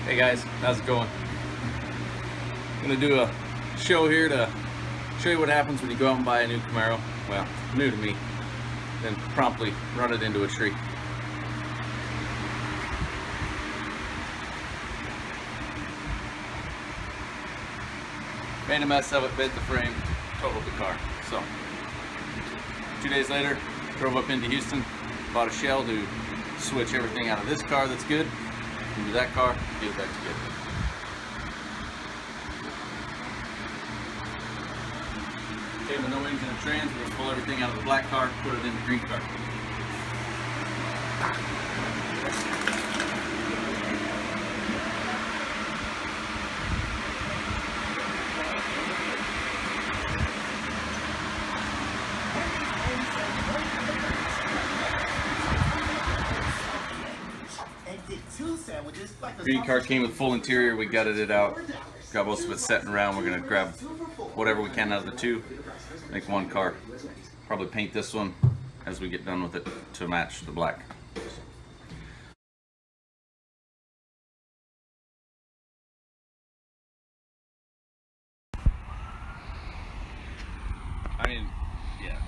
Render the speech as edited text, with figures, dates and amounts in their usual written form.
Hey guys, how's it going? I'm gonna do a show here to show you what happens when you go out and buy a new Camaro. Well, new to me, then promptly run it into a tree. Made a mess of it, bent the frame, totaled the car. So, 2 days later, drove up into Houston, bought a shell to switch everything out of this car that's good into that car, get it back together. Okay, with no engine and trans, we're gonna pull everything out of the black car, put it in the green car. Green car came with full interior. We gutted it out, got most of it setting around. We're gonna grab whatever we can out of the two, make one car. Probably paint this one as we get done with it to match the black. I mean, yeah.